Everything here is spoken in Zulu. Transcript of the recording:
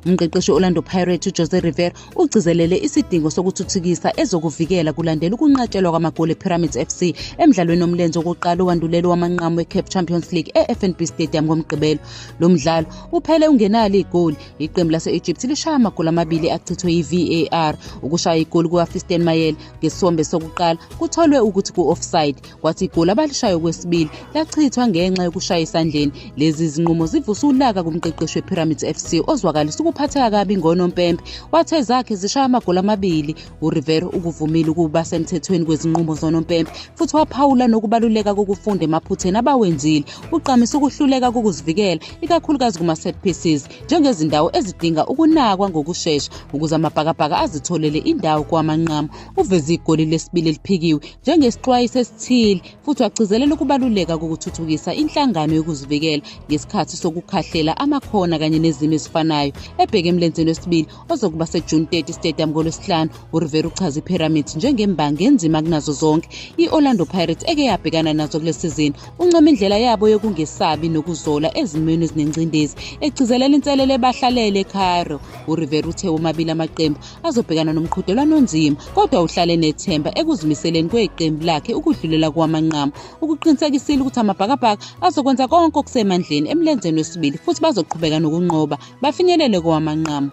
Umqeqeshi Orlando Pirates Jose Rivera ugcizelele isidingo sokuthuthukisa ezokuvikela kulandela ukunqatshelwa kwamagoli ePyramids FC emdlalweni omlenze wokuqala owandulelo wamanqamu weCAF Champions League eFNB Stadium ngomgqibelo. Lo mdlalo uphele ungenalo igoli, iqembu lase-Egypt lishaya amagoli amabili achithwe yi-VAR. Ukushaya igoli kukaFiston Mayele ngesombe sokuqala kutholwe ukuthi ku-offside, kwathi igoli abalishayo kwesibili lachithwa ngenxa yokushaya esandleni. Lezi zinqumo zivuse ulaka kumqeqeshi wePyramids FC ozwakalisa ukuphatheka kabi ngonompempe, wathe zakhe zishaya amagoli amabili. uRivera ukuvumile ukuba semthethweni kwezinqumo zonompempe futhi waphawula nokubaluleka kokufunda emaphutheni abawenzile. Uqhamisa ukuhluleka kokuzivikela ikakhulukazi kuma-set pieces njengezindawo ezidinga ukunakwa ngokushesha ukuze amabhakabhaka azitholele indawo kwamanqamu. Uveze igoli lesibili eliphikiwe njengesixwayiso esithile futhi wagcizelela ukubaluleka kokuthuthukisa inhlangano yokuzivikela ngesikhathi sokukhahlela amakhona kanye nezimo ezifanayo. Ebheke emlenzeni wesibili ozokuba seJune 30 Stadium ngolwesihlanu, uRivera uchaza iPyramids njengembangi enzima kunazo zonke i-Orlando Pirates eke yabhekana nazo kule sizini. Uncoma indlela yabo yokungesabi nokuzola ezimweni ezinengcindezi, egcizelela inselele ebahlalele eCairo. uRivera uthe omabili amaqembu azobhekana nomqhudelwano onzima, kodwa uhlale nethemba ekuzimiseleni kweqembu lakhe ukudlulela kwamanqamu. Ukuqinisekisile ukuthi amabhakabhaka azokwenza konke okusemandleni emlenzeni wesibili futhi bazoqhubeka nokunqoba bafinyelele kwamanqamu.